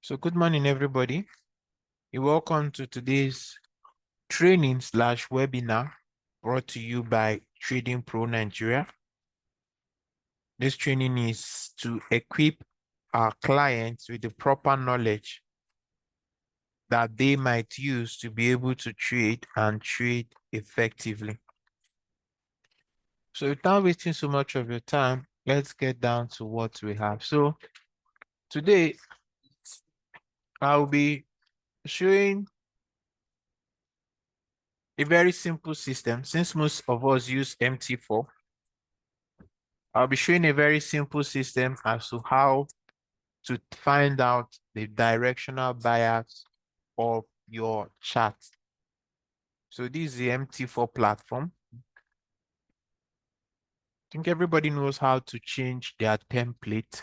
So good morning, everybody. You're welcome to today's training slash webinar brought to you by Trading Pro Nigeria. This training is to equip our clients with the proper knowledge that they might use to be able to trade and trade effectively. So without wasting so much of your time, let's get down to what we have. So today, I'll be showing a very simple system. Since most of us use MT4, I'll be showing a very simple system as to how to find out the directional bias of your chart. So this is the MT4 platform. I think everybody knows how to change their template.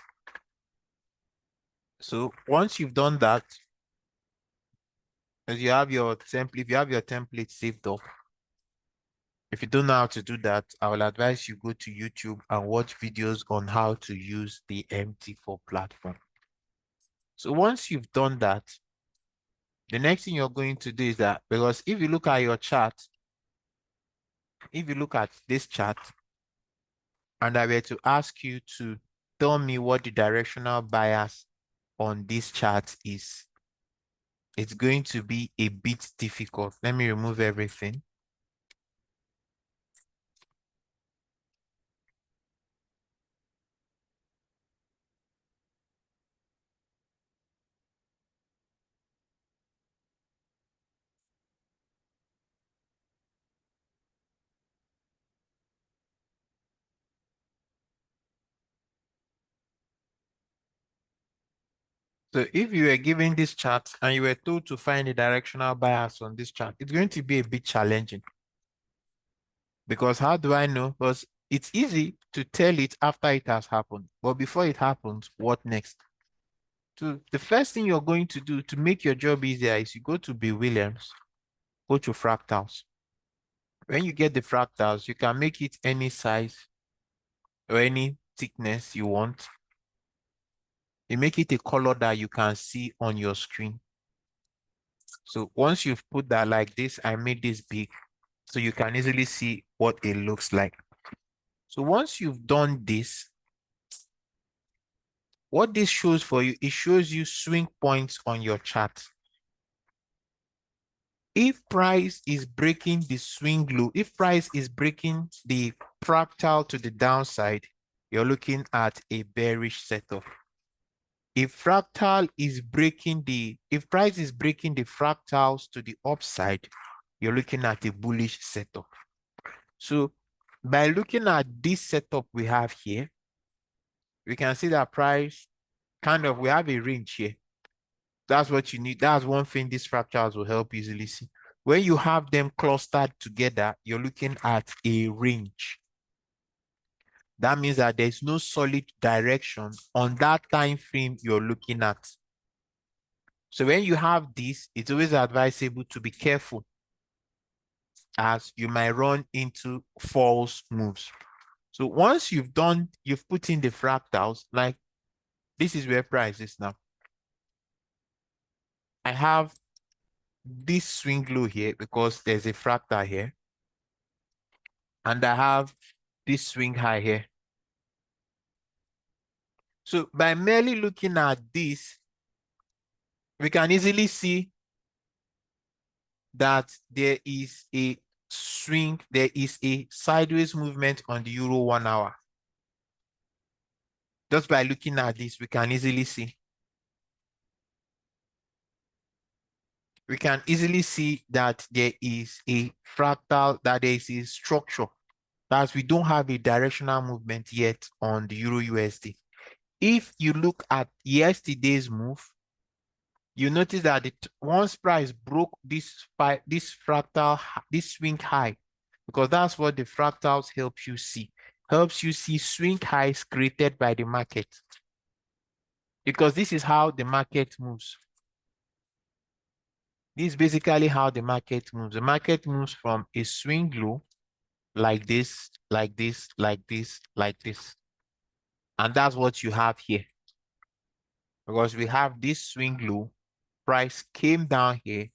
So once you've done that, as you have your template, if you have your template saved up, if you don't know how to do that, I will advise you go to YouTube and watch videos on how to use the MT4 platform. So once you've done that, the next thing you're going to do is that, because if you look at your chart, if you look at this chart, and I were to ask you to tell me what the directional bias on this chart is, it's going to be a bit difficult. Let me remove everything. So if you were given this chart and you were told to find a directional bias on this chart, it's going to be a bit challenging. Because how do I know? Because it's easy to tell it after it has happened. But before it happens, what next? So the first thing you're going to do to make your job easier is you go to Bill Williams, go to fractals. When you get the fractals, you can make it any size or any thickness you want. You make it a color that you can see on your screen. So once you've put that like this, I made this big so you can easily see what it looks like. So once you've done this, what this shows for you, it shows you swing points on your chart. If price is breaking the swing low, if price is breaking the fractal to the downside, you're looking at a bearish setup. If fractal is breaking if price is breaking the fractals to the upside, you're looking at a bullish setup. So by looking at this setup we have here, we can see that price we have a range here. That's what you need. That's one thing these fractals will help easily see. When you have them clustered together, you're looking at a range. That means that there's no solid direction on that time frame you're looking at. So when you have this, it's always advisable to be careful, as you might run into false moves. So once you've put in the fractals, like this is where price is now. I have this swing low here because there's a fractal here. And I have this swing high here. So by merely looking at this, we can easily see that there is a swing, there is a sideways movement on the Euro 1 hour. Just by looking at this, we can easily see. We can easily see that there is a fractal, that there is a structure. That we don't have a directional movement yet on the Euro USD. If you look at yesterday's move, you notice that once price broke this fractal, this swing high, because that's what the fractals help you see. Helps you see swing highs created by the market. Because this is how the market moves. This is basically how the market moves. The market moves from a swing low like this, like this, like this, like this. And that's what you have here. because we have this swing low, price came down here,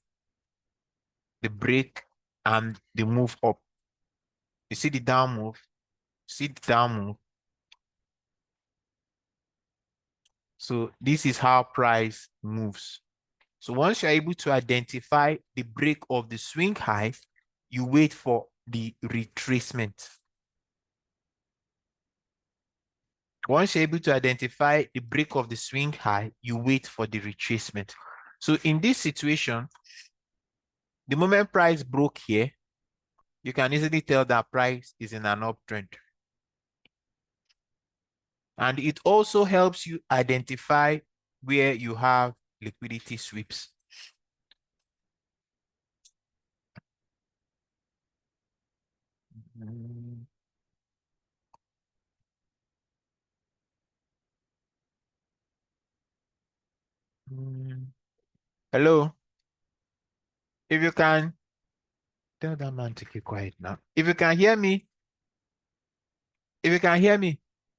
the break and the move up. You see the down move, see the down move. So this is how price moves. So once you're able to identify the break of the swing high, you wait for the retracement. Once you're able to identify the break of the swing high, you wait for the retracement. So in this situation, the moment price broke here, you can easily tell that price is in an uptrend. And it also helps you identify where you have liquidity sweeps. Hello? If you can, tell that man to keep quiet now. If you can hear me,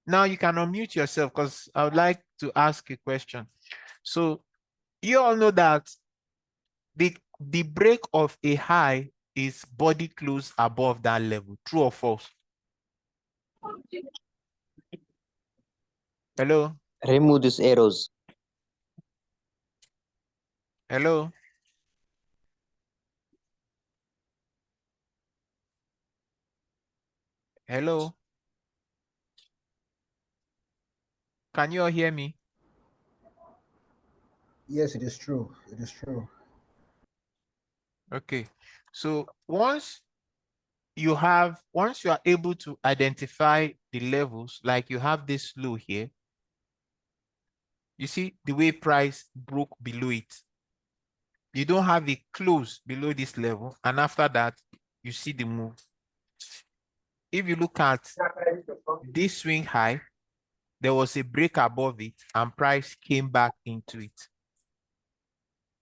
now you can unmute yourself because I would like to ask a question. So you all know that the break of a high is body close above that level. True or false? Hello? Remove these arrows. Hello? Hello? Can you all hear me? Yes, it is true. It is true. Okay. So once you are able to identify the levels, like you have this low here, you see the way price broke below it. You don't have a close below this level, and after that, you see the move. If you look at this swing high, there was a break above it, and price came back into it.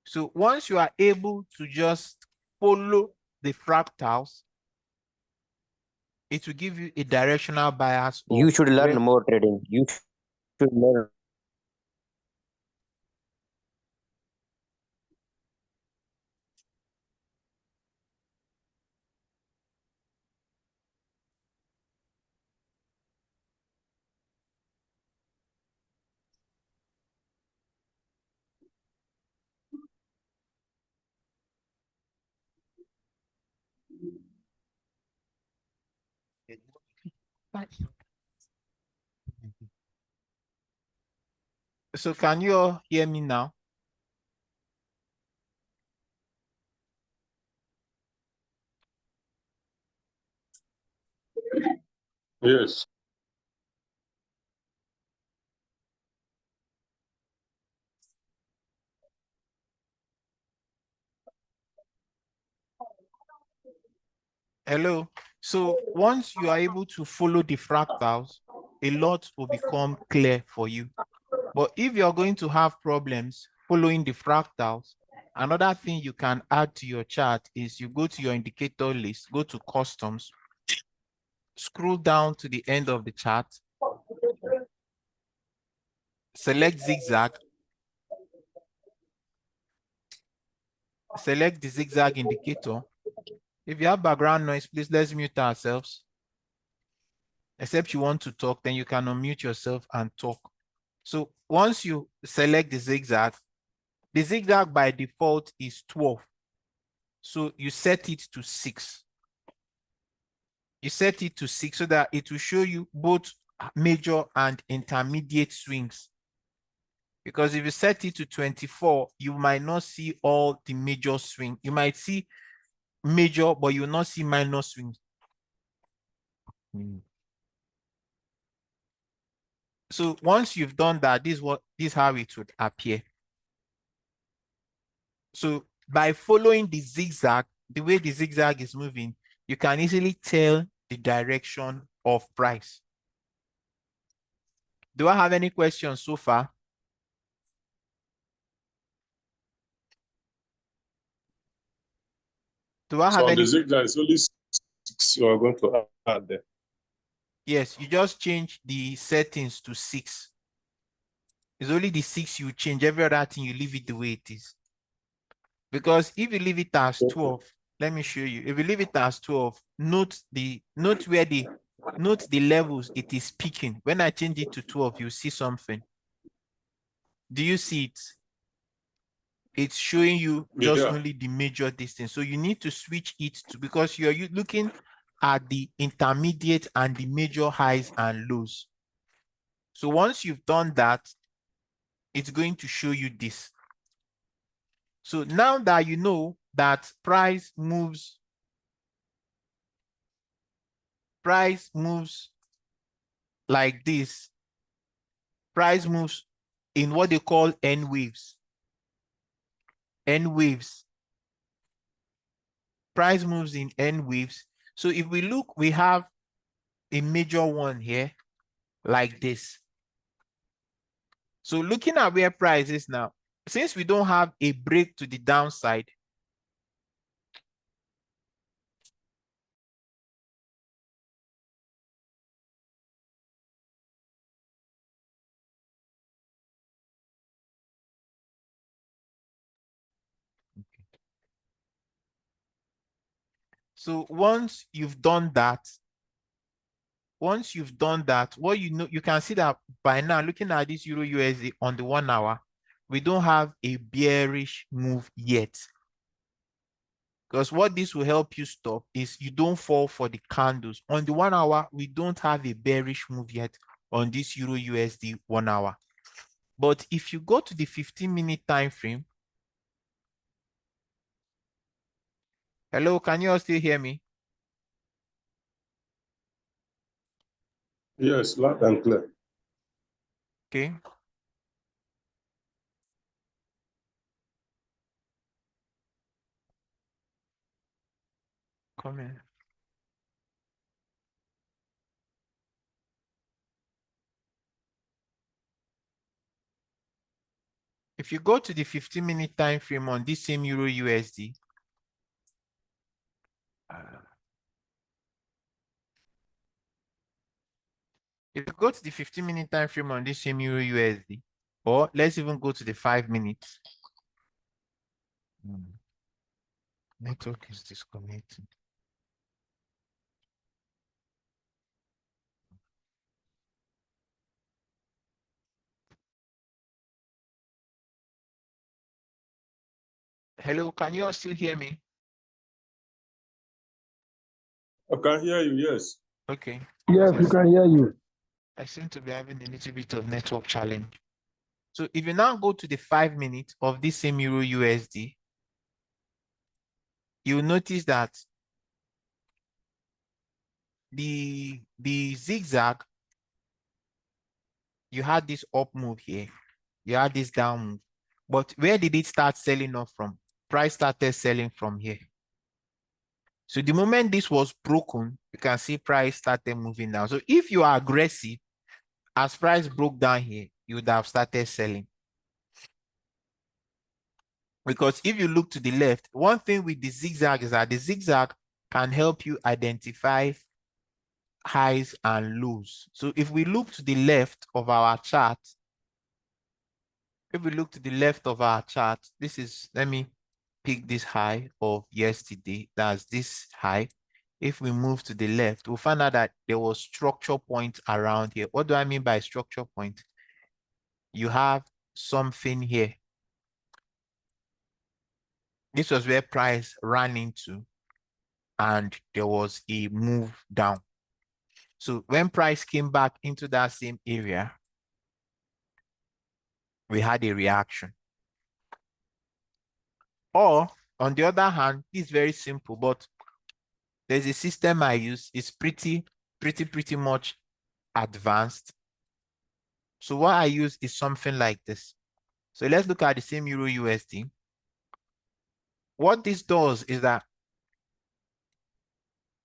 So once you are able to just follow the fractals, it will give you a directional bias. You should learn more trading. You should learn. So can you all hear me now? Yes. Hello. So once you are able to follow the fractals, a lot will become clear for you. But if you're going to have problems following the fractals, another thing you can add to your chart is you go to your indicator list, go to customs, scroll down to the end of the chart, select zigzag, select the zigzag indicator. If you have background noise, please let's mute ourselves. Except you want to talk, then you can unmute yourself and talk. So once you select the zigzag by default is 12. So you set it to 6. You set it to 6 so that it will show you both major and intermediate swings. Because if you set it to 24, you might not see all the major swing. You might see major, but you will not see minor swings. So once you've done that, this is how it would appear. So by following the zigzag, the way the zigzag is moving, you can easily tell the direction of price. Do I have any questions so far? Do I So have on the any? zigzag, it's only 6 you are going to add there. Yes, you just change the settings to 6. It's only the 6 you change. Every other thing you leave it the way it is. Because if you leave it as 12, let me show you. If you leave it as 12, note the levels it is peaking. When I change it to 12, you see something. Do you see it? It's showing you just only the major distance. So you need to switch it to, because you're looking at the intermediate and the major highs and lows. So once you've done that, it's going to show you this. So now that you know that price moves like this, price moves in what they call N waves. N waves. Price moves in N waves. So if we look, we have a major one here like this. So looking at where price is now, since we don't have a break to the downside, so once you've done that, what you know, you can see that by now, looking at this Euro USD on the 1 hour, we don't have a bearish move yet. Because what this will help you stop is you don't fall for the candles. On the 1 hour, we don't have a bearish move yet on this Euro USD 1 hour. But if you go to the 15-minute time frame, hello, can you all still hear me? Yes, loud and clear. Okay. Come in. If you go to the 15-minute time frame on this same Euro USD, if you go to the 15-minute time frame on this same Euro USD, or let's even go to the 5 minutes. Network is disconnected. Hello, can you all still hear me? I can hear you, yes. Okay. Yes, we can hear you. I seem to be having a little bit of network challenge. So if you now go to the 5 minutes of this same Euro USD, you'll notice that the zigzag, you had this up move here, you had this down move, but where did it start selling off from? Price started selling from here. So the moment this was broken, you can see price started moving down. So if you are aggressive, as price broke down here, you would have started selling. Because if you look to the left, one thing with the zigzag is that the zigzag can help you identify highs and lows. So if we look to the left of our chart, this is, let me pick this high of yesterday, that's this high. If we move to the left, we'll find out that there was structure points around here. What do I mean by structure point? You have something here. This was where price ran into, and there was a move down. So when price came back into that same area, we had a reaction. Or on the other hand, it's very simple, but there's a system I use. It's pretty much advanced. So what I use is something like this. So let's look at the same Euro USD. What this does is that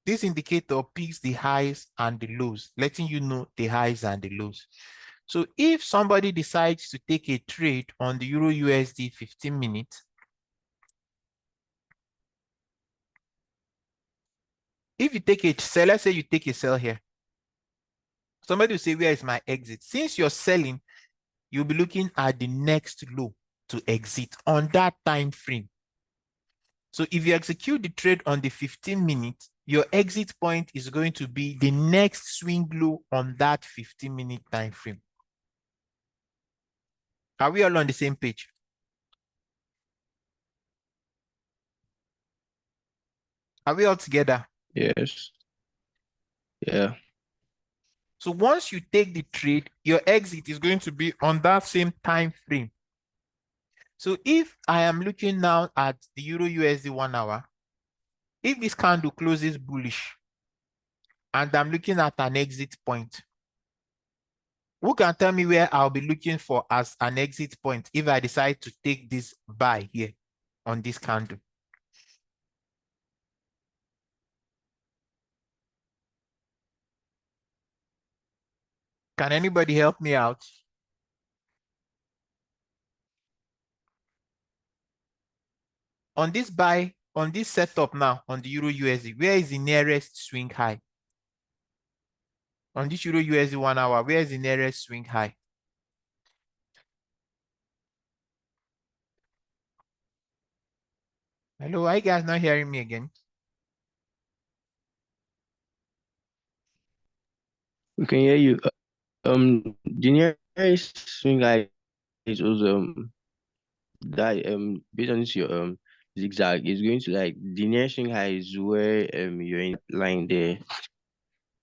this indicator picks the highs and the lows, letting you know the highs and the lows. So if somebody decides to take a trade on the Euro USD 15 minutes, if you take a sell, let's say you take a sell here. Somebody will say, where is my exit? Since you're selling, you'll be looking at the next low to exit on that time frame. So if you execute the trade on the 15 minutes, your exit point is going to be the next swing low on that 15-minute time frame. Are we all on the same page? Are we all together? Yes. Yeah. So once you take the trade, your exit is going to be on that same time frame. So if I am looking now at the Euro USD 1 hour, if this candle closes bullish and I'm looking at an exit point, who can tell me where I'll be looking for as an exit point if I decide to take this buy here on this candle? Can anybody help me out? On this buy, on this setup now, on the Euro USD, where is the nearest swing high? On this Euro USD 1 hour, where is the nearest swing high? Hello, are you guys not hearing me again? We can hear you. The nearest swing high is also that based on this your zigzag is going to like the nearest swing high is where you're in line there.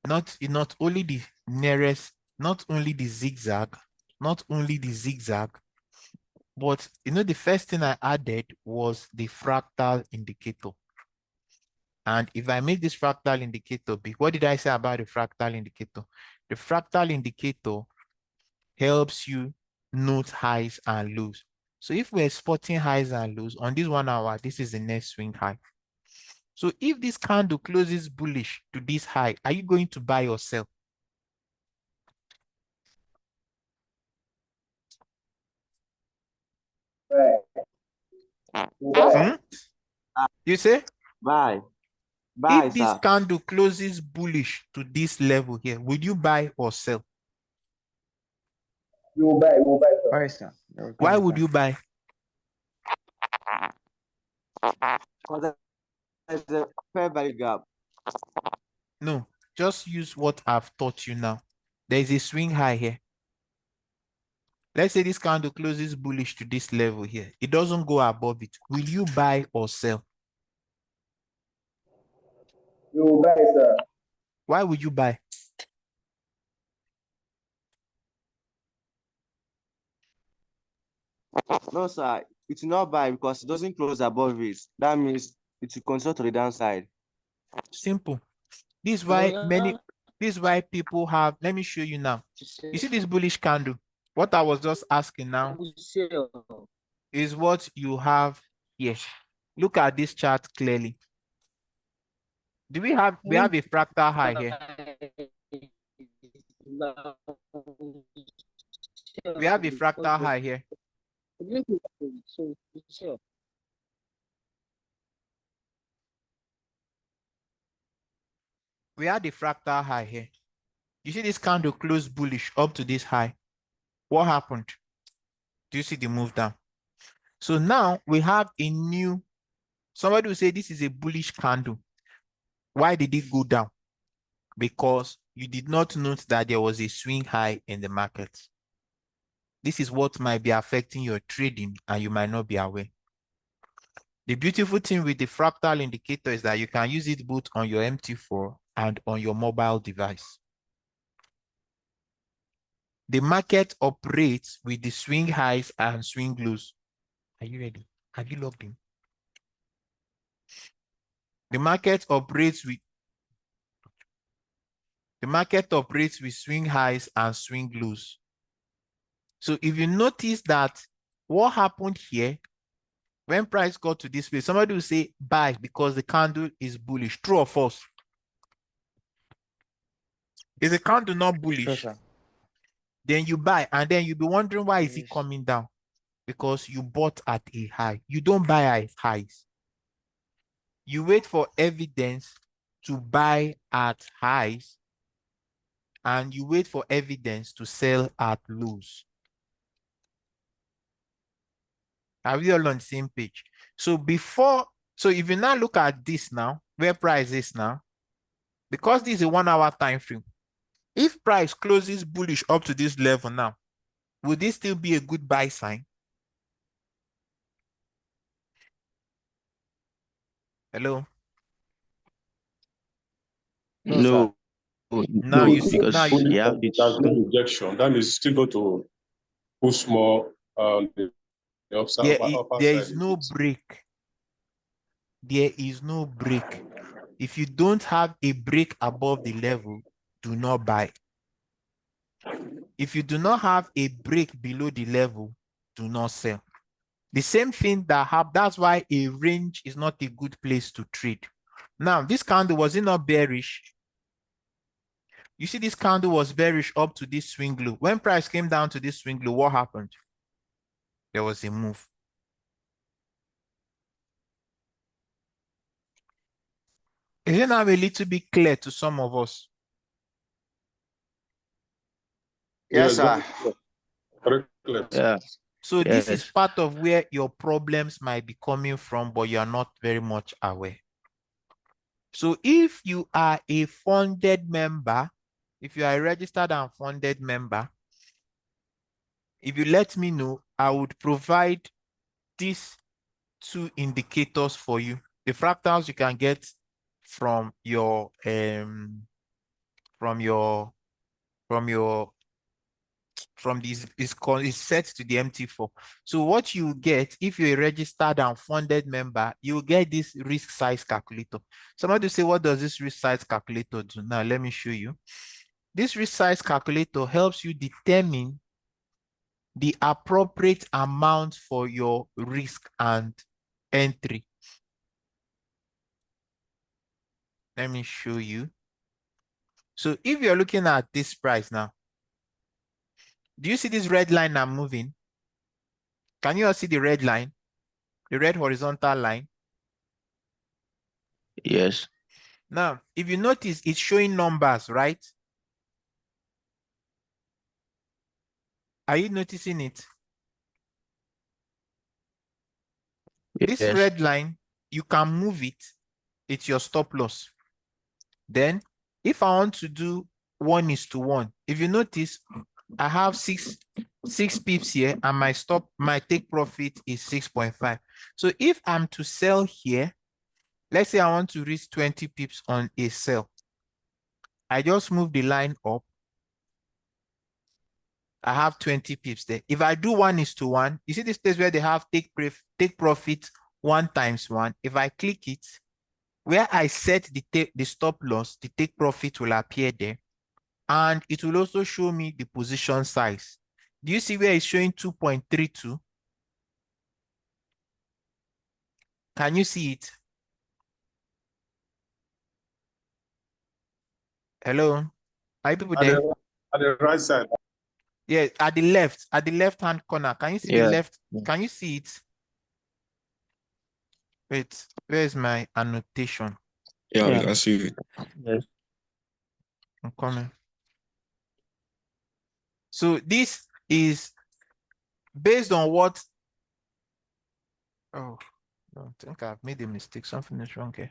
Not only the nearest, not only the zigzag, but the first thing I added was the fractal indicator. And if I make this fractal indicator big, what did I say about the fractal indicator? The fractal indicator helps you note highs and lows. So if we're spotting highs and lows on this 1 hour, this is the next swing high. So if this candle closes bullish to this high, are you going to buy or sell? Hmm? You say? Buy, If this sir. candle closes bullish to this level here, would you buy or sell? You buy, sir. Buy, sir. Why would you buy? Because there's a fair value gap. No, just use what I've taught you now. There is a swing high here. Let's say this candle closes bullish to this level here. It doesn't go above it. Will you buy or sell? You buy, sir. Why would you buy? No, sir. It will not buy because it doesn't close above it. That means it will continue to the downside. Simple. This is why people have, let me show you now. You see this bullish candle? What I was just asking now is what you have here. Look at this chart clearly. We have a fractal high here. We have a fractal high here. We had a fractal high here. You see this candle close bullish up to this high. What happened? Do you see the move down? So now we have a new, somebody will say this is a bullish candle. Why did it go down? Because you did not note that there was a swing high in the market. This is what might be affecting your trading and you might not be aware. The beautiful thing with the fractal indicator is that you can use it both on your MT4 and on your mobile device. The market operates with the swing highs and swing lows. Are you ready? Have you logged in? The market operates with swing highs and swing lows. So if you notice that what happened here, when price got to this place, somebody will say buy because the candle is bullish. True or false? Is the candle not bullish? Sure, Then you buy, and then you'll be wondering why is it Yes. coming down? Because you bought at a high. You don't buy at highs. You wait for evidence to buy at highs, and you wait for evidence to sell at lows. Are we all on the same page? So if you now look at this now, where price is now, because this is a 1 hour time frame, if price closes bullish up to this level now, would this still be a good buy sign? Hello? No, Now no, you see, because now you, you have There's this. no rejection. That means it's still going to push more the upside, upper there side is a no bit. break. There is no break. If you don't have a break above the level, do not buy. If you do not have a break below the level, do not sell. The same thing that's why a range is not a good place to trade. Now, this candle, was it not bearish? You see, this candle was bearish up to this swing low. When price came down to this swing low, what happened? There was a move. Is it now a little bit clear to some of us? Yes, sir. Very clear. Yeah. So this is Yes. part of where your problems might be coming from, but you are not very much aware. So if you are a funded member, if you are a registered and funded member, if you let me know, I would provide these 2 indicators for you. The fractals you can get from your this is set to the MT4. So what you get if you're a registered and funded member, you get this risk size calculator. Somebody say, what does this risk size calculator do? Now let me show you. This risk size calculator helps you determine the appropriate amount for your risk and entry. Let me show you. So if you're looking at this price now, do you see this red line I'm moving? Can you all see the red line? The red horizontal line? Yes. Now, if you notice, it's showing numbers, right? Are you noticing it? This Yes. red line, you can move it. It's your stop loss. Then, if I want to do 1:1, if you notice, I have six pips here, and my take profit is 6.5. So if I'm to sell here, let's say I want to reach 20 pips on a sell. I just move the line up. I have 20 pips there. If I do 1:1, you see this place where they have take profit 1 times 1. If I click it, where I set the stop loss, the take profit will appear there. And it will also show me the position size. Do you see where it's showing 2.32? Can you see it? Hello? Are you people there? At the right side. Yeah, at the left-hand corner. Can you see the left? Can you see it? Wait, where's my annotation? Yeah, Yeah. we can see it. Yes. I'm coming. So this is based on what? Oh, I don't think I've made a mistake. Something is wrong here.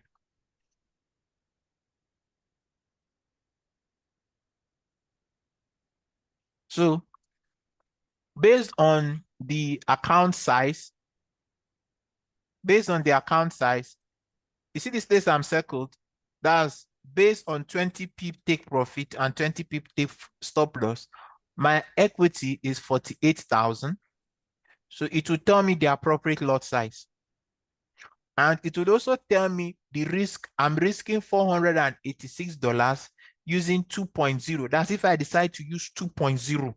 So based on the account size, you see this place I'm circled? That's based on 20 pip take profit and 20 pip take stop loss. My equity is 48,000. So it will tell me the appropriate lot size. And it would also tell me the risk. I'm risking $486 using 2.0. That's if I decide to use 2.0.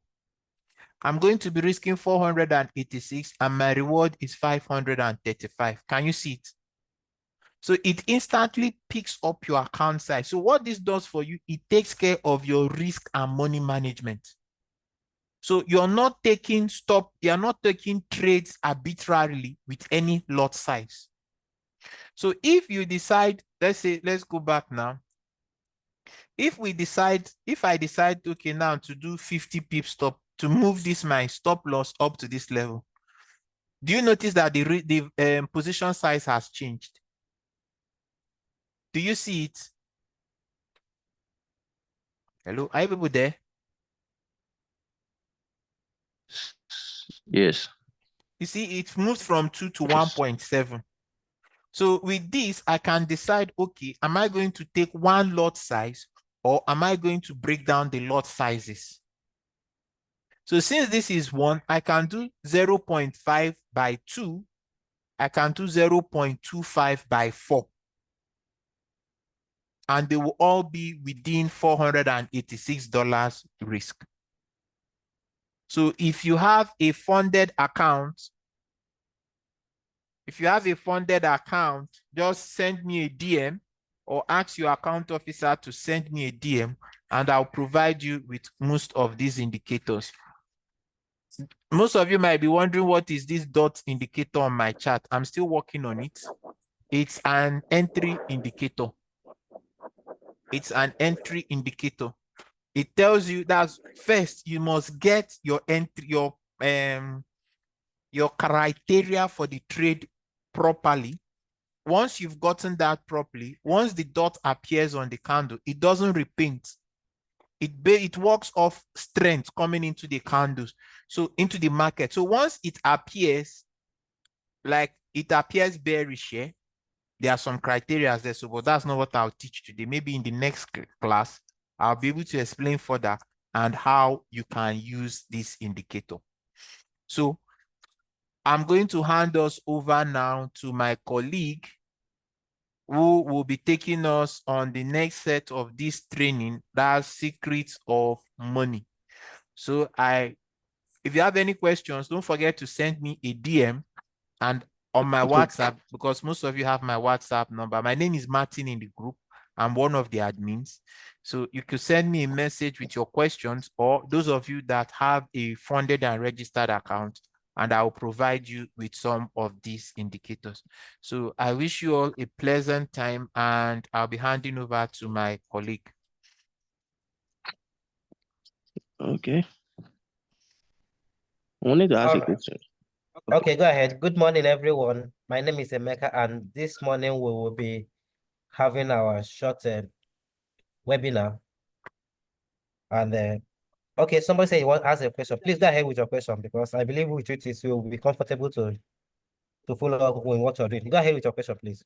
I'm going to be risking 486 and my reward is 535. Can you see it? So it instantly picks up your account size. So what this does for you, it takes care of your risk and money management. So you're not taking trades arbitrarily with any lot size. So if you decide, let's go back now. If I decide, okay, now to do 50 pip stop, to move my stop loss up to this level, Do you notice that the position size has changed? Do you see it? Hello, are you people there? Yes. You see, it moved from 2 to Yes. 1.7. So with this, I can decide, okay, am I going to take one lot size or am I going to break down the lot sizes? So since this is 1, I can do 0.5 by 2. I can do 0.25 by 4. And they will all be within $486 risk. So if you have a funded account, just send me a DM or ask your account officer to send me a DM and I'll provide you with most of these indicators. Most of you might be wondering what is this dot indicator on my chart. I'm still working on it. It's an entry indicator. It's an entry indicator. It tells you that first you must get your entry, your criteria for the trade properly. Once you've gotten that properly, once the dot appears on the candle, it doesn't repaint. It works off strength coming into the candles, so into the market. So once it appears, like it appears bearish here, there are some criteria there. So, but that's not what I'll teach today. Maybe in the next class, I'll be able to explain further and how you can use this indicator. So I'm going to hand us over now to my colleague who will be taking us on the next set of this training, that's Secrets of Money. So if you have any questions, don't forget to send me a DM and on my WhatsApp, because most of you have my WhatsApp number. My name is Martin in the group. I'm one of the admins. So you could send me a message with your questions, or those of you that have a funded and registered account, and I will provide you with some of these indicators. So I wish you all a pleasant time, and I'll be handing over to my colleague. Okay. I wanted to ask a question. Okay, go ahead. Good morning, everyone. My name is Emeka, and this morning we will be having our short webinar. And okay, somebody say you want to ask a question. Please go ahead with your question, because I believe with it will be comfortable to follow up with what you're doing. Go ahead with your question, please.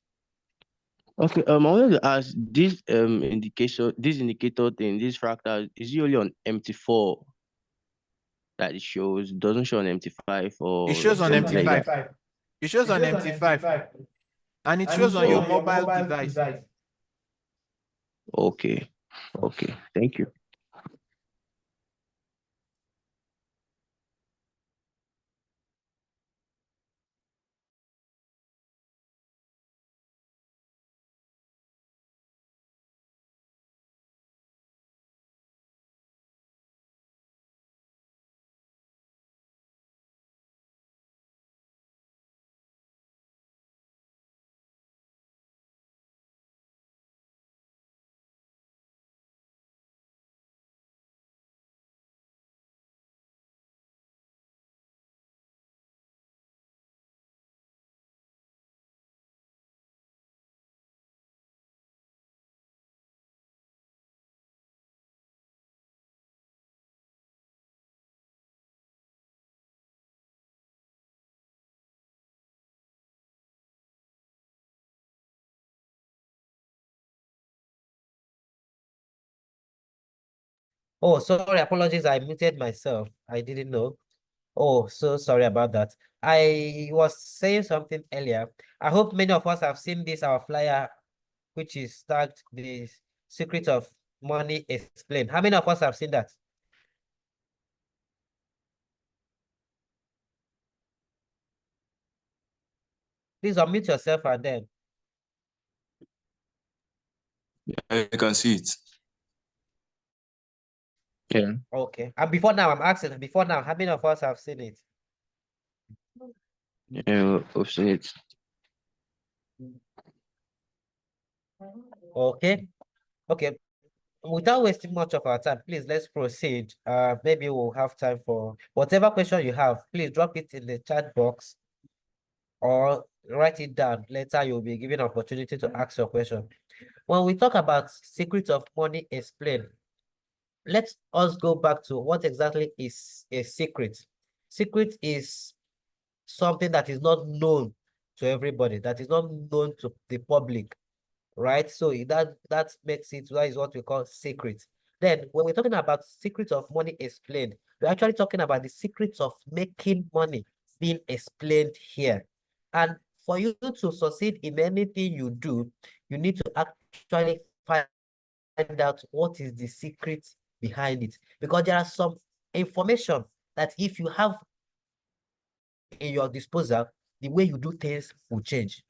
Okay, I wanted to ask this indicator thing, this fractal, is it only on MT4 that it shows? Doesn't show on MT5 or It shows on something like MT5. that? It shows on MT5. And it shows on your mobile device. Okay. Okay. Thank you. Oh, sorry, apologies. I muted myself. I didn't know. Oh, so sorry about that. I was saying something earlier. I hope many of us have seen this, our flyer, which is tagged The Secret of Money Explained. How many of us have seen that? Please unmute yourself and then. I can see it. Yeah. Okay. And before now, I'm asking, how many of us have seen it? Yeah, I've seen it. Okay. Okay. Without wasting much of our time, please let's proceed. Maybe we'll have time for whatever question you have. Please drop it in the chat box or write it down. Later, you'll be given opportunity to ask your question. When we talk about secret of money explained, let us go back to what exactly is a secret. Secret is something that is not known to everybody, that is not known to the public, right? So that makes it, that is what we call secret. Then when we're talking about secrets of money explained, we're actually talking about the secrets of making money being explained here. And for you to succeed in anything you do, you need to actually find out what is the secret behind it, because there are some information that if you have in your disposal, the way you do things will change.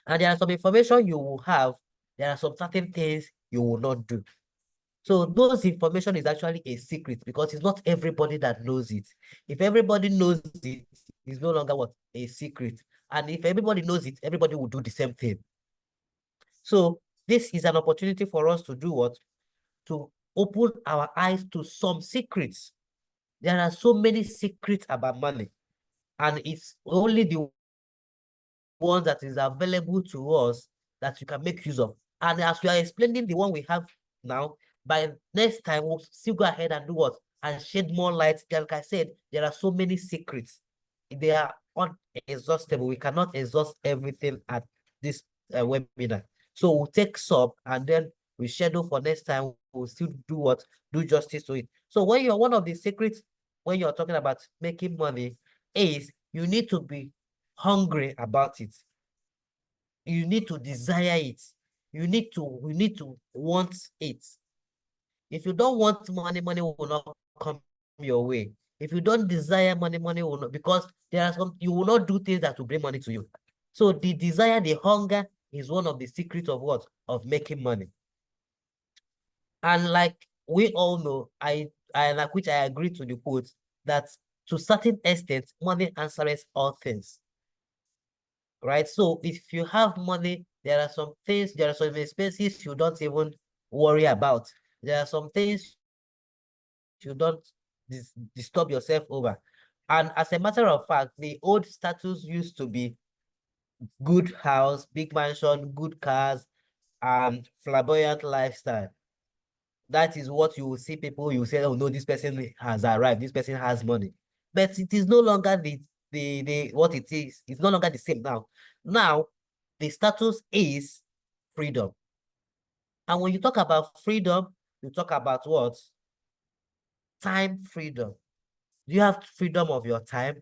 And there are some information you will have, there are some certain things you will not do. So those information is actually a secret because it's not everybody that knows it. If everybody knows it, it's no longer what? A secret. And if everybody knows it, everybody will do the same thing. So this is an opportunity for us to do what? To open our eyes to some secrets. There are so many secrets about money, and it's only the one that is available to us that you can make use of. And as we are explaining the one we have now, by next time, we'll still go ahead and do what? And shed more light. Like I said, there are so many secrets. They are unexhaustible. We cannot exhaust everything at this webinar. So we'll take some and then we schedule for next time. We'll still do what? Do justice to it. So when you're one of the secrets, when you're talking about making money, is you need to be hungry about it. You need to desire it. You need to want it. If you don't want money, money will not come your way. If you don't desire money, money will not, because there are some, you will not do things that will bring money to you. So the desire, the hunger is one of the secrets of what? Of making money. And like we all know, which I agree to the quote, that to certain extent, money answers all things. Right? So if you have money, there are some things, there are some expenses you don't even worry about. There are some things you don't disturb yourself over. And as a matter of fact, the old status used to be good house, big mansion, good cars, and flamboyant lifestyle. That is what you will see people, you say, oh no, this person has arrived, this person has money. But it is no longer the what it is. It's no longer the same now. Now, the status is freedom. And when you talk about freedom, you talk about what? Time freedom. Do you have freedom of your time?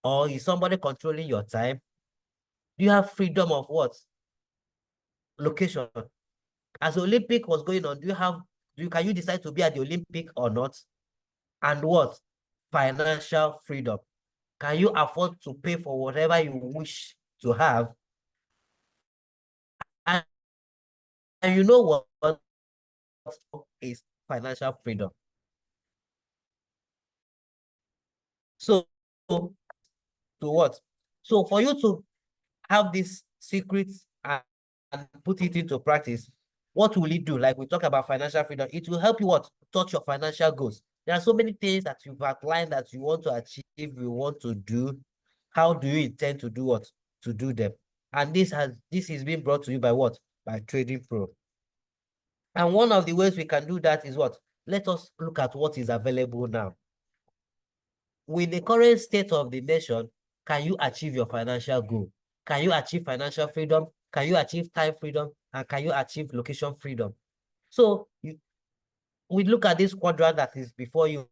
Or is somebody controlling your time? Do you have freedom of what? Location. As the Olympic was going on, can you decide to be at the Olympic or not? And what? Financial freedom. Can you afford to pay for whatever you wish to have? And you know what is financial freedom? So to what? So for you to have these secrets and put it into practice, what will it do? Like we talk about financial freedom, it will help you what? Touch your financial goals. There are so many things that you've outlined that you want to achieve, you want to do. How do you intend to do what? To do them. And this is being brought to you by what? By Trading Pro. And one of the ways we can do that is what? Let us look at what is available now. With the current state of the nation, can you achieve your financial goal? Can you achieve financial freedom? Can you achieve time freedom? And can you achieve location freedom? So we look at this quadrant that is before you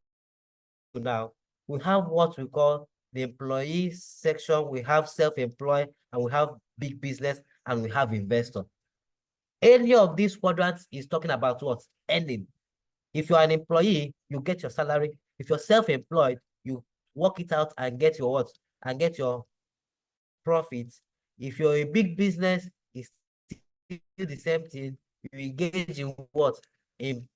now. We have what we call the employee section, we have self-employed, and we have big business, and we have investor. Any of these quadrants is talking about what? Earning. If you're an employee, you get your salary. If you're self-employed, you work it out and get your what? And get your profits. If you're a big business, it's still the same thing. You engage in what? In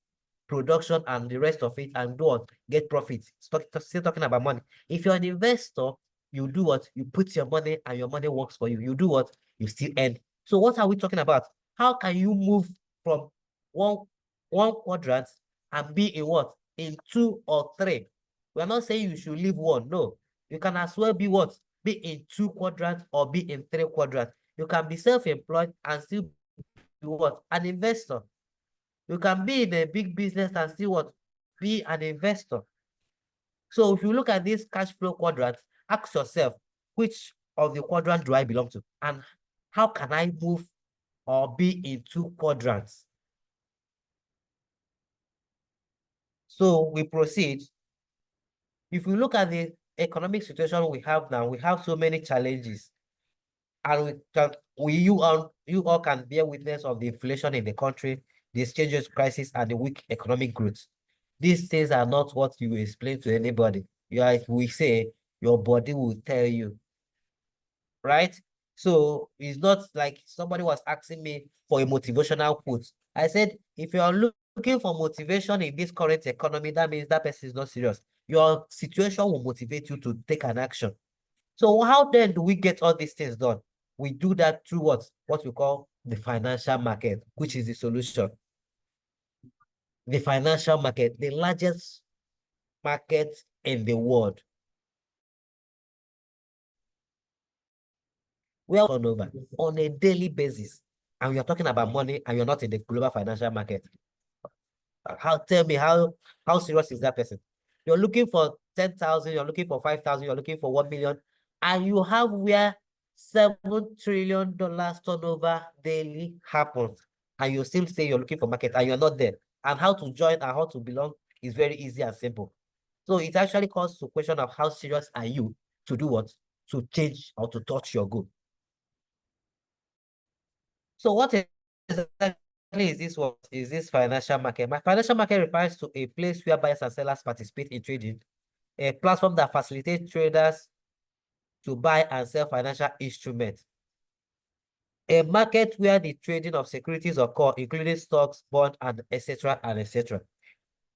production and the rest of it, and do what? Get profits. Still talking about money. If you're an investor, you do what? You put your money and your money works for you. You do what? You still earn. So what are we talking about? How can you move from one quadrant and be in what? In 2 or 3. We're not saying you should leave one. No. You can as well be what? be in 2 quadrants or be in 3 quadrants. You can be self-employed and still be what? An investor. You can be in a big business and still what? Be an investor. So if you look at this cash flow quadrant, ask yourself, which of the quadrant do I belong to? And how can I move or be in 2 quadrants? So we proceed. If we look at the economic situation we have now, we have so many challenges. And you all can bear witness of the inflation in the country, the exchange rate crisis, and the weak economic growth. These things are not what you explain to anybody. We say, your body will tell you, right? So it's not like somebody was asking me for a motivational quote. I said, if you are looking for motivation in this current economy, that means that person is not serious. Your situation will motivate you to take an action. So how then do we get all these things done? We do that through what we call the financial market, which is the solution. The financial market, the largest market in the world. We are turnover on a daily basis, and we are talking about money, and you're not in the global financial market. Tell me how serious is that person? You're looking for 10,000, you're looking for 5,000, you're looking for 1 million, and you have where $7 trillion turnover daily happens, and you still say you're looking for market and you're not there. And how to join and how to belong is very easy and simple. So it actually comes to question of how serious are you to do what? To change or to touch your goal. So what exactly is this financial market? My financial market refers to a place where buyers and sellers participate in trading, a platform that facilitates traders to buy and sell financial instruments, a market where the trading of securities occur, including stocks, bonds, and etc. and etc.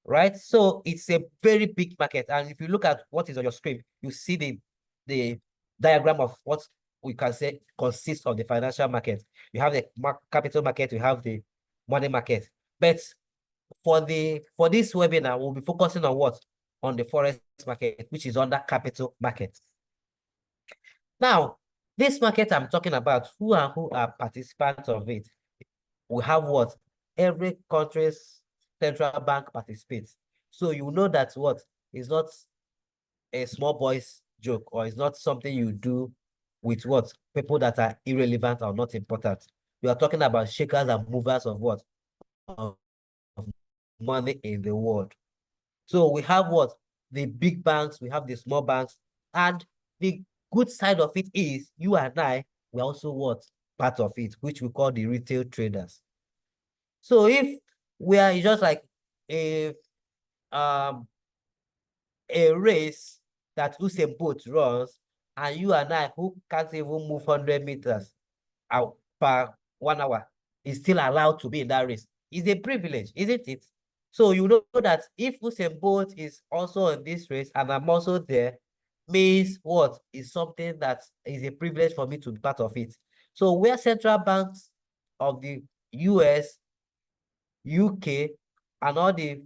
Right? So it's a very big market. And if you look at what is on your screen, you see the diagram of what we can say consists of the financial market. You have the capital market, you have the money market. But for this webinar, we'll be focusing on what? On the forex market, which is under capital market. Now, this market I'm talking about, who are participants of it? We have what? Every country's central bank participates. So you know that what is not a small boy's joke, or it's not something you do with what? People that are irrelevant or not important. You are talking about shakers and movers of what? Of money in the world. So we have what? The big banks, we have the small banks, and the good side of it is you and I, we also what? Part of it, which we call the retail traders. So if we are just like a race that Usain Bolt runs, and you and I, who can't even move 100 meters out per 1 hour, is still allowed to be in that race. It's a privilege, isn't it? So you know that if Usain Bolt is also in this race and I'm also there, means what? Is something that is a privilege for me to be part of it. So where central banks of the US, UK, and all the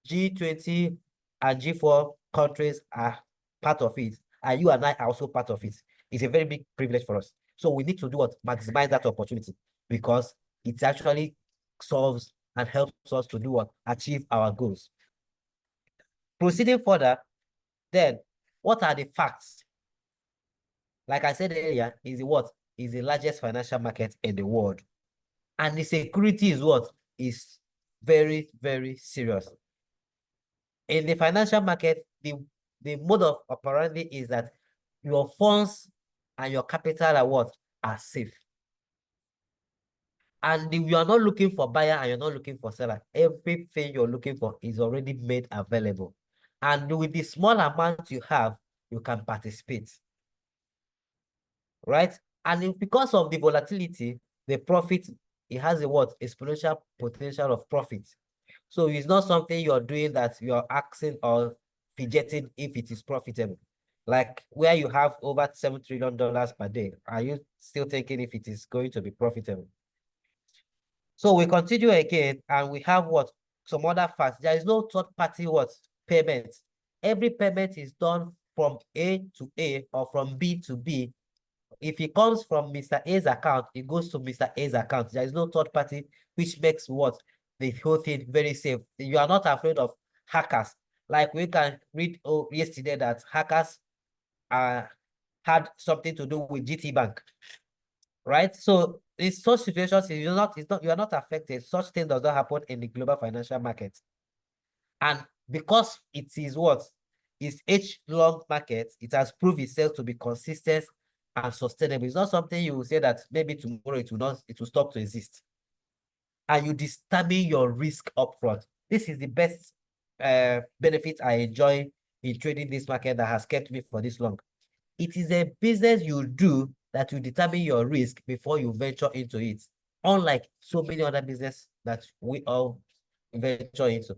G20 and G4 countries are part of it, and you and I are also part of it. It's a very big privilege for us. So we need to do what? Maximize that opportunity, because it actually solves and helps us to do what? Achieve our goals. Proceeding further, then, what are the facts? Like I said earlier, is the largest financial market in the world. And the security is what? Is very, very serious. In the financial market, the mode of operandi is that your funds and your capital are what? Are safe. And you are not looking for buyer and you're not looking for seller. Everything you're looking for is already made available. And with the small amount you have, you can participate. Right? And because of the volatility, the profit, it has a what? Exponential potential of profit. So it's not something you're doing that you're asking or fidgeting if it is profitable. Like where you have over $7 trillion per day, are you still thinking if it is going to be profitable? So we continue again, and we have what? Some other facts. There is no third party what? Payment. Every payment is done from A to A or from B to B, if it comes from Mr. A's account, it goes to Mr. A's account. There is no third party, which makes what? The whole thing very safe. You are not afraid of hackers. Like we can read yesterday that hackers had something to do with GT Bank, right? So in such situations, you are not affected. Such thing does not happen in the global financial market. And because it is what? It's H-long market, it has proved itself to be consistent and sustainable. It's not something you will say that maybe tomorrow it will stop to exist. And you determine your risk upfront. This is the best benefit I enjoy in trading this market that has kept me for this long. It is a business you do that you determine your risk before you venture into it. Unlike so many other businesses that we all venture into.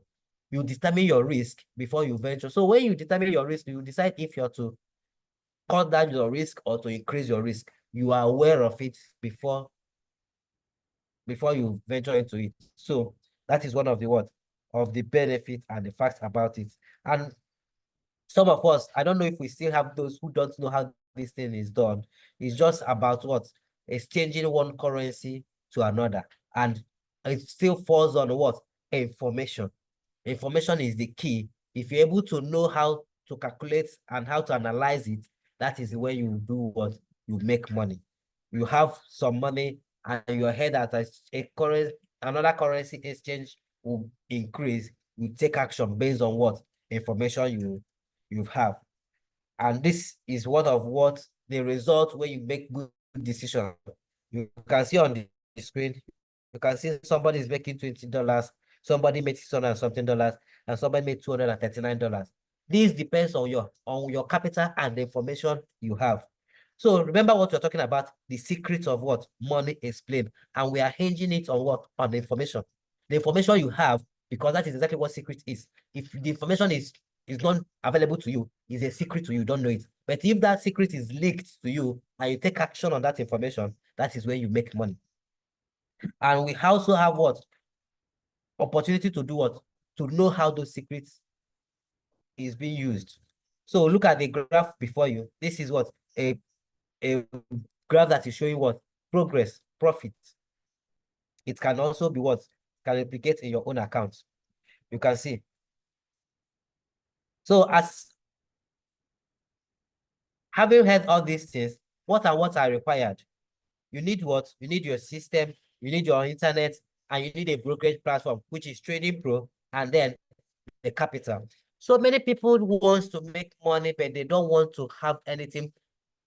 You determine your risk before you venture. So when you determine your risk, you decide if you're to cut down your risk or to increase your risk. You are aware of it before you venture into it. So that is one of the of the benefits and the facts about it. And some of us, I don't know if we still have those who don't know how this thing is done. It's just about what? Exchanging one currency to another. And it still falls on what? Information. Information is the key. If you're able to know how to calculate and how to analyze it, that is when you do what? You make money. You have some money and you're ahead at another currency exchange will increase. You take action based on what? Information you have. And this is one of what the result when you make good decisions. You can see on the screen, you can see somebody is making $20, somebody made $600 and something dollars, and somebody made $239. This depends on your capital and the information you have. So remember what we're talking about, the secret of what? Money explained. And we are hinging it on what? On the information. The information you have, because that is exactly what secret is. If the information is not available to you, is a secret to you, don't know it. But if that secret is leaked to you and you take action on that information, that is where you make money. And we also have what? Opportunity to do what? To know how those secrets is being used. So look at the graph before you. This is what? A graph that is showing what? Progress, profit. It can also be what? Can replicate in your own account. You can see. So as having heard all these things, what are required? You need what? You need your system, you need your internet, and you need a brokerage platform, which is Trading Pro, and then the capital. So many people who wants to make money, but they don't want to have anything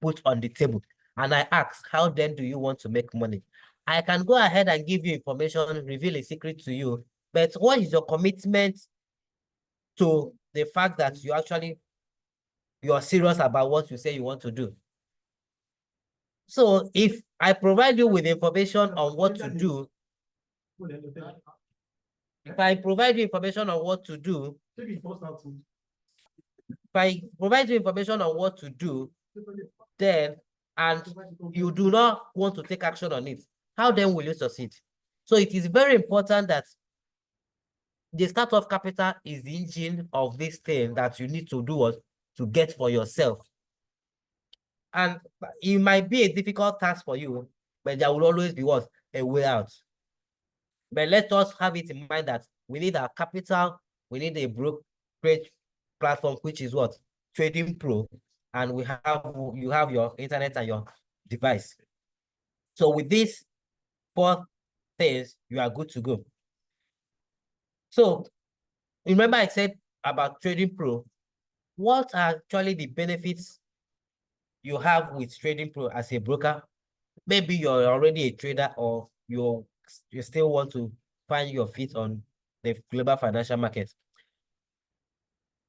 put on the table. And I ask, how then do you want to make money? I can go ahead and give you information, reveal a secret to you, but what is your commitment to the fact that you are serious about what you say you want to do? So if I provide you with information on what to do, if I provide you information on what to do, then, and you do not want to take action on it, how then will you succeed? So it is very important that the startup capital is the engine of this thing that you need to do what? To get for yourself. And it might be a difficult task for you, but there will always be what? A way out. But let us have it in mind that we need our capital, we need a brokerage platform, which is what? Trading Pro, and you have your internet and your device. So with these 4 things, you are good to go. So remember I said about Trading Pro, what are actually the benefits you have with Trading Pro as a broker? Maybe you're already a trader or you still want to find your feet on the global financial market.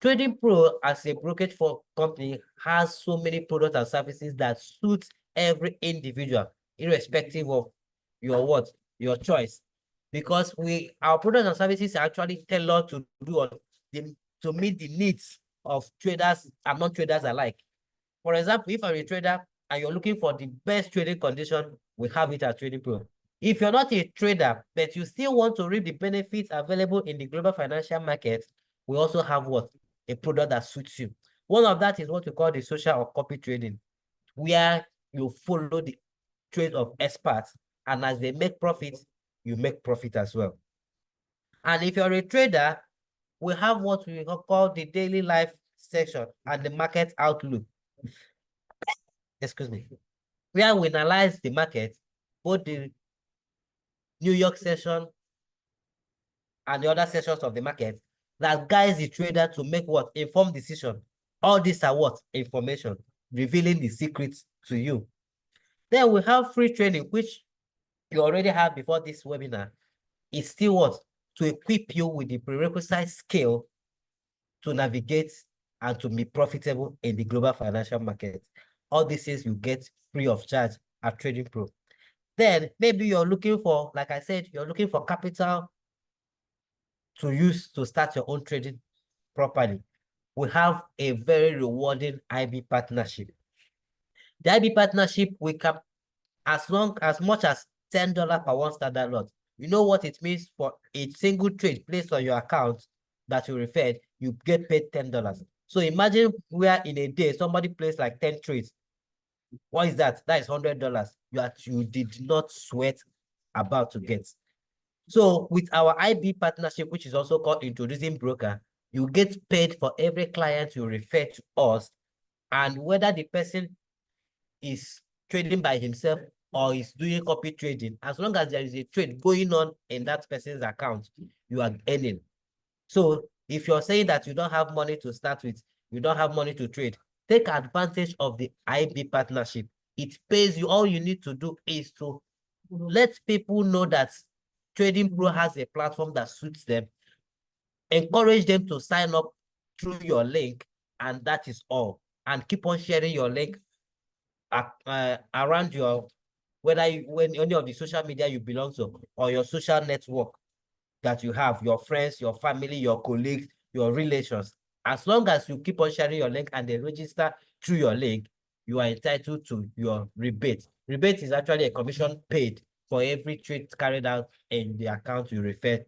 Trading Pro as a brokerage for company has so many products and services that suit every individual, irrespective of your choice. Because our products and services are actually tailored to to meet the needs of traders and non-traders alike. For example, if you're a trader and you're looking for the best trading condition, we have it at Trading Pro. If you're not a trader, but you still want to reap the benefits available in the global financial market, we also have what? A product that suits you. One of that is what we call the social or copy trading, where you follow the trade of experts, and as they make profit, you make profit as well. And if you're a trader, we have what we call the daily life section and the market outlook. Excuse me. Where we analyze the market, both the New York session and the other sessions of the market, that guides the trader to make what? Informed decision. All these are what? Information, revealing the secrets to you. Then we have free training, which you already have before this webinar. It's still what? To equip you with the prerequisite skill to navigate and to be profitable in the global financial market. All these things you get free of charge at Trading Pro. Then maybe you're looking for, like I said, you're looking for capital to use to start your own trading properly. We have a very rewarding IB partnership. The IB partnership, we can, as much as $10 per one standard lot. You know what it means for a single trade placed on your account that you referred, you get paid $10. So imagine where in a day somebody placed like 10 trades. What is that? That is $100. You did not sweat about to get. So with our IB partnership, which is also called Introducing Broker, you get paid for every client you refer to us, and whether the person is trading by himself or is doing copy trading, as long as there is a trade going on in that person's account, you are earning. So if you're saying that you don't have money to start with, you don't have money to trade, take advantage of the IB partnership. It pays you. All you need to do is to let people know that Trading Pro has a platform that suits them. Encourage them to sign up through your link, and that is all. And keep on sharing your link around your, when any of the social media you belong to, or your social network that you have, your friends, your family, your colleagues, your relations. As long as you keep on sharing your link and they register through your link, you are entitled to your rebate. Rebate is actually a commission paid for every trade carried out in the account you refer to.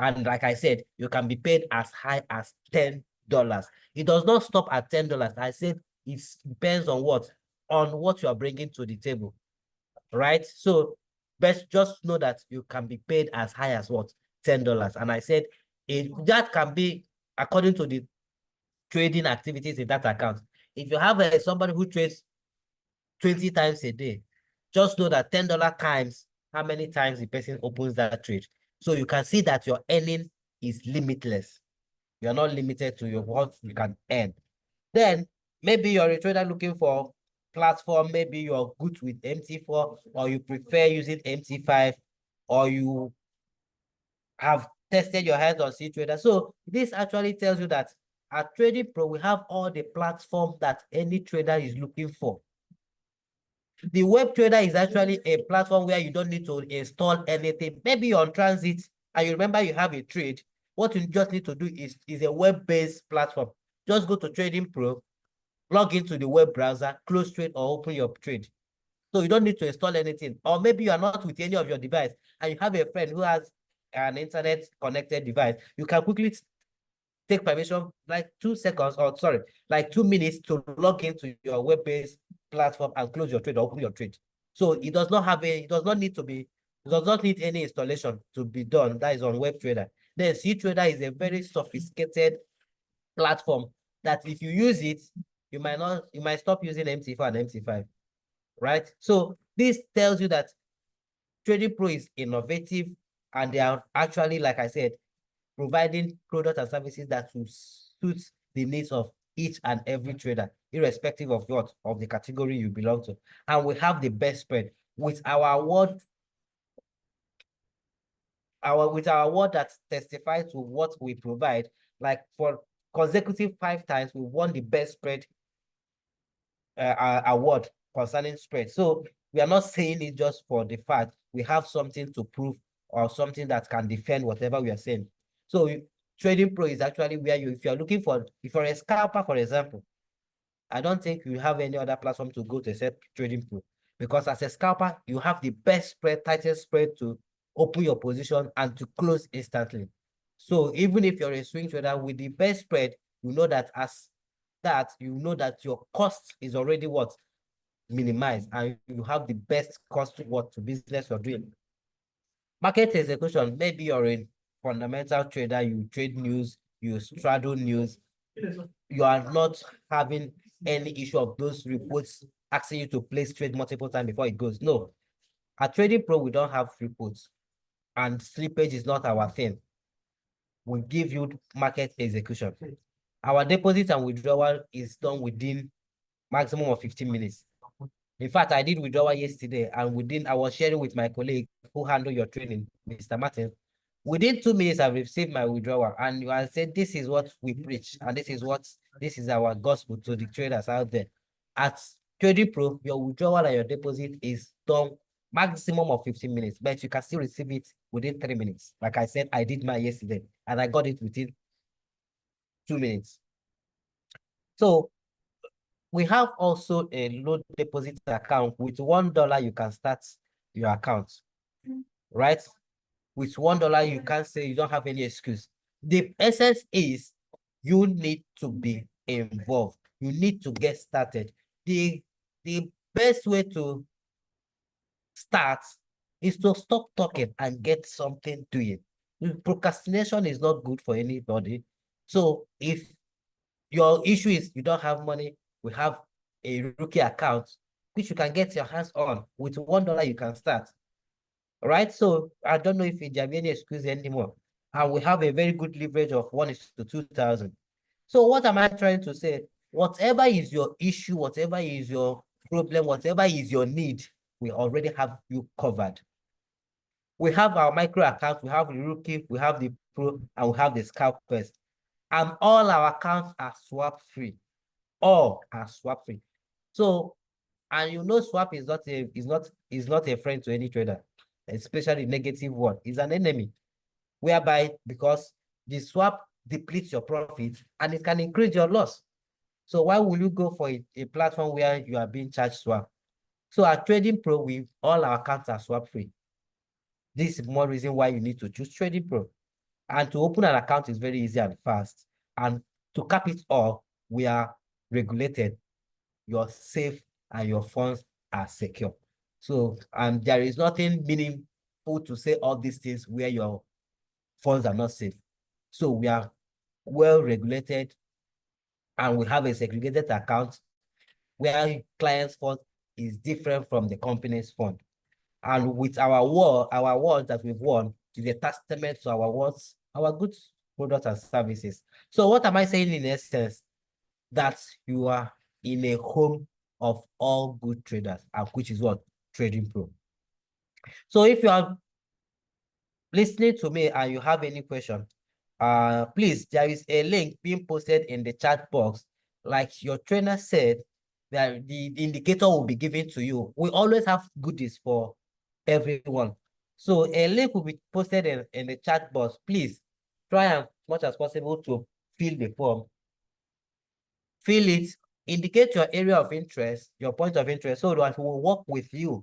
And like I said, you can be paid as high as $10. It does not stop at $10. I said it depends on what? On what you are bringing to the table, right? So best just know that you can be paid as high as what? $10. And I said that can be according to the trading activities in that account. If you have somebody who trades 20 times a day, just know that $10 times how many times the person opens that trade. So you can see that your earning is limitless. You're not limited to what you can earn. Then maybe you're a trader looking for platform, maybe you're good with MT4, or you prefer using MT5, or you have tested your hands on CTrader. So this actually tells you that at Trading Pro, we have all the platform that any trader is looking for. The web trader is actually a platform where you don't need to install anything. Maybe you're on transit and you remember you have a trade. What you just need to do is a web-based platform. Just go to Trading Pro, log into the web browser, close trade, or open your trade. So you don't need to install anything. Or maybe you are not with any of your device and you have a friend who has an internet connected device. You can quickly take permission, like 2 seconds, or sorry, like 2 minutes to log into your web-based platform and close your trade or open your trade. So it does not have it does not need any installation to be done. That is on WebTrader. Then CTrader is a very sophisticated platform that if you use it, you might stop using MT4 and MT5, right? So this tells you that Trading Pro is innovative, and they are actually, like I said, providing products and services that will suit the needs of each and every trader, irrespective of what of the category you belong to. And we have the best spread with our award. With our award that testifies to what we provide. Like for consecutive 5 times, we won the best spread award concerning spread. So we are not saying it just for the fact we have something to prove or something that can defend whatever we are saying. So Trading Pro is actually where if you're looking for, if you're a scalper, for example, I don't think you have any other platform to go to except Trading Pro, because as a scalper, you have the best spread, tightest spread to open your position and to close instantly. So even if you're a swing trader with the best spread, you know that as that, you know that your cost is already what? Minimized, and you have the best cost to what to business you're doing. Market execution, maybe you're a fundamental trader, you trade news, you straddle news, you are not having any issue of those reports asking you to place trade multiple times before it goes. No, at Trading Pro, we don't have reports, and slippage is not our thing. We give you market execution. Our deposit and withdrawal is done within maximum of 15 minutes. In fact, I did withdrawal yesterday, and I was sharing with my colleague who handle your training, Mr. Martin. Within 2 minutes, I've received my withdrawal, and I said, this is what we preach, and this is our gospel to the traders out there. At Trading Pro, your withdrawal and your deposit is done maximum of 15 minutes, but you can still receive it within 3 minutes. Like I said, I did mine yesterday, and I got it within 2 minutes. So we have also a low deposit account. With $1, you can start your account, right? With $1, you can't say you don't have any excuse. The essence is you need to be involved. You need to get started. The best way to start is to stop talking and get something doing. Procrastination is not good for anybody. So if your issue is you don't have money, we have a rookie account, which you can get your hands on. With $1, you can start. All right, so I don't know if you have any excuse anymore. And we have a very good leverage of 1:2,000. So what am I trying to say? Whatever is your issue, whatever is your problem, whatever is your need, we already have you covered. We have our micro account, we have the rookie, we have the pro, and we have the scalpers. And all our accounts are swap free. All are swap free. So, and you know, swap is not a friend to any trader, especially negative one. It's an enemy, whereby because the swap depletes your profit and it can increase your loss. So why will you go for a platform where you are being charged swap? So at Trading Pro, all our accounts are swap free. This is more reason why you need to choose Trading Pro. And to open an account is very easy and fast. And to cap it all, we are regulated. You're safe and your funds are secure. So there is nothing meaningful to say all these things where your funds are not safe. So we are well regulated, and we have a segregated account where client's fund is different from the company's fund. And with our awards that we've won is a testament to our awards, our good products and services. So what am I saying in essence? That you are in a home of all good traders, and which is what? Trading Pro. So if you are listening to me and you have any question, please, there is a link being posted in the chat box. Like your trainer said, that the indicator will be given to you. We always have goodies for everyone. So a link will be posted in the chat box. Please try as much as possible to fill the form. Fill it, indicate your area of interest, your point of interest, so that we will work with you.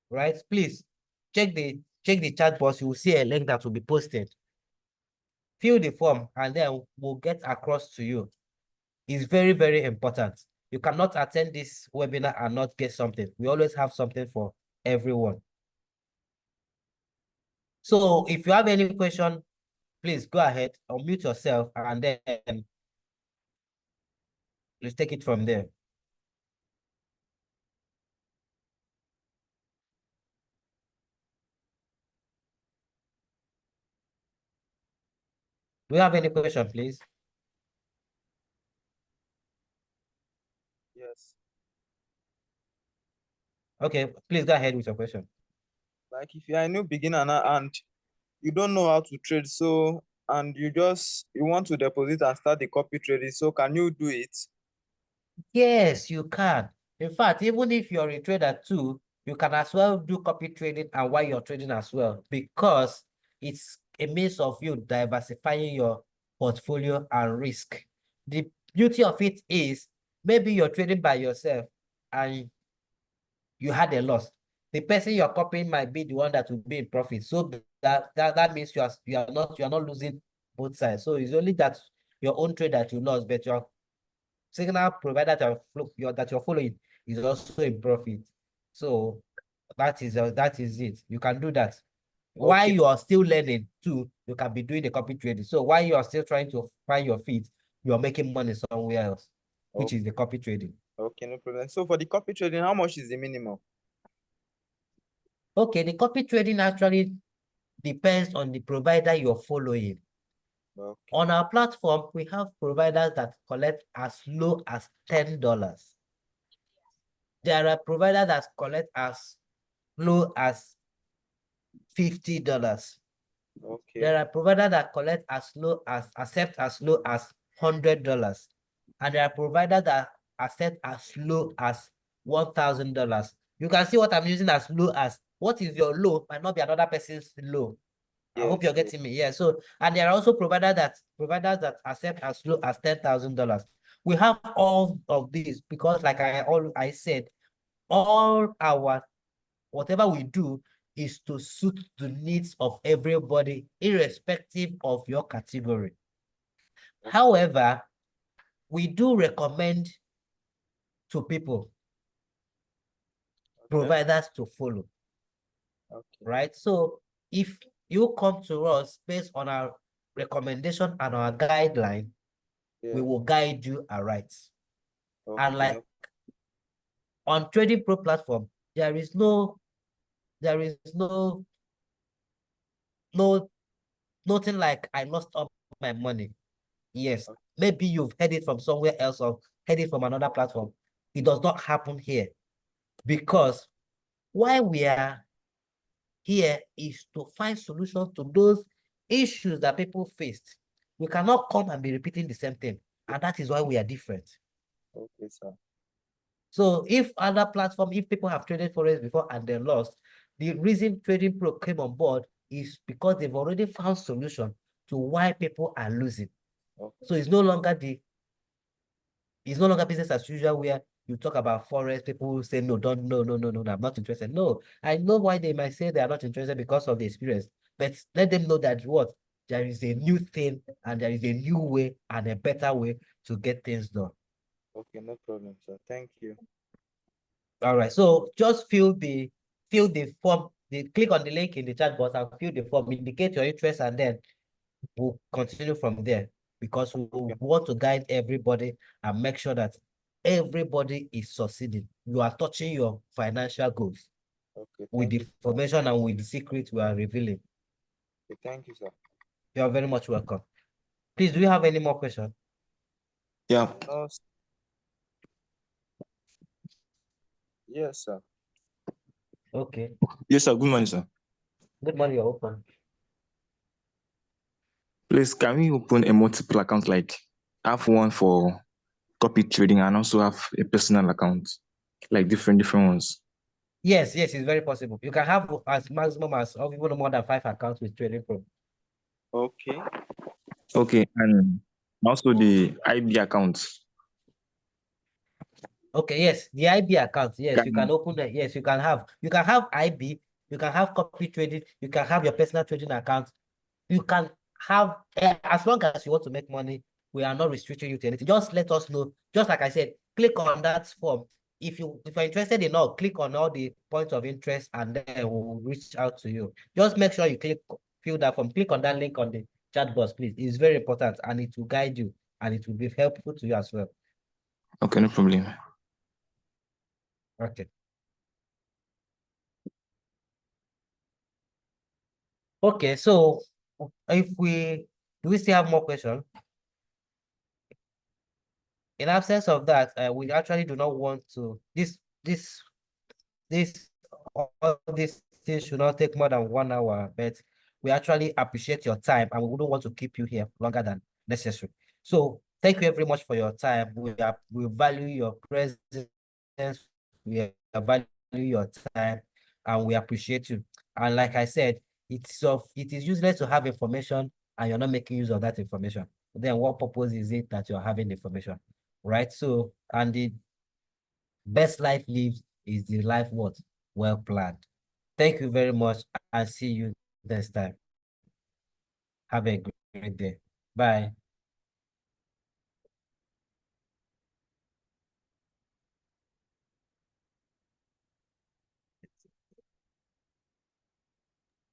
Right? Please check the chat box. You will see a link that will be posted. Fill the form, and then we'll get across to you. It's very, very important. You cannot attend this webinar and not get something. We always have something for everyone. So if you have any question, please go ahead, unmute yourself, and then let's take it from there. Do you have any question, please? Yes. Okay, please go ahead with your question. Like if you're a new beginner now and you don't know how to trade, so and you want to deposit and start the copy trading, so can you do it? Yes, you can. In fact, even if you're a trader too, you can as well do copy trading and while you're trading as well, because it's a means of you diversifying your portfolio and risk. The beauty of it is maybe you're trading by yourself and you had a loss. The person you're copying might be the one that will be in profit. So that means you are not losing both sides. So it's only that your own trade that you lost, but you're signal provider that you're following is also a profit. So that is it. You can do that. While you are still learning too, you can be doing the copy trading. So while you are still trying to find your feet, you are making money somewhere else, which is the copy trading. Okay, no problem. So for the copy trading, how much is the minimum? Okay, the copy trading actually depends on the provider you're following. Okay. On our platform, we have providers that collect as low as $10. There are providers that collect as low as $50. Okay. There are providers that collect accept as low as $100. And there are providers that accept as low as $1,000. You can see what I'm using as low as. What is your low might not be another person's low. I hope you're getting me. Yeah. So, and there are also providers that accept as low as $10,000. We have all of these because, like I said, all our whatever we do is to suit the needs of everybody, irrespective of your category. However, we do recommend to people providers to follow. Right? So if you come to us based on our recommendation and our guideline, we will guide you aright. And like on Trading Pro platform, there is nothing like I lost all my money. Yes, maybe you've heard it from somewhere else or heard it from another platform. It does not happen here because why we are here is to find solutions to those issues that people faced. We cannot come and be repeating the same thing, and that is why we are different. Okay, sir. So if other platform, if people have traded forex before and they lost, the reason Trading Pro came on board is because they've already found solution to why people are losing. Okay. So it's no longer business as usual where you talk about forex, people say, no, I'm not interested. No, I know why they might say they are not interested because of the experience, but let them know that there is a new thing and there is a new way and a better way to get things done. Okay, no problem, sir. Thank you. All right, so just fill the form, click on the link in the chat box and fill the form, indicate your interest, and then we'll continue from there because we want to guide everybody and make sure that everybody is succeeding. You are touching your financial goals with the information and with the secrets we are revealing. Okay, thank you, sir. You are very much welcome. Please, do you have any more questions? Yeah. Yes, sir. Okay. Yes, sir. Good morning, sir. Good morning. You're open. Please, can we open a multiple account, like have one for copy trading and also have a personal account, like different ones? Yes, it's very possible. You can have as maximum as or even more than 5 accounts with Trading Pro. Okay. Okay, and also the IB account. Okay, yes, the IB account. Yes, you can open that. Yes, you can have IB, you can have copy trading, you can have your personal trading account. You can have as long as you want to make money, we are not restricting you to anything. Just let us know. Just like I said, click on that form. If you're interested in all, click on all the points of interest and then we'll reach out to you. Just make sure you fill that form. Click on that link on the chat box, please. It's very important and it will guide you and it will be helpful to you as well. Okay, no problem. Okay. Okay, so do we still have more questions? In absence of that, we actually do not want to, all these things should not take more than 1 hour, but we actually appreciate your time and we wouldn't want to keep you here longer than necessary. So thank you very much for your time. We value your presence, we value your time, and we appreciate you. And like I said, it is useless to have information and you're not making use of that information. Then what purpose is it that you're having the information, right? So, and the best life lived is the life what? Well planned. Thank you very much and see you next time. Have a great day. Bye.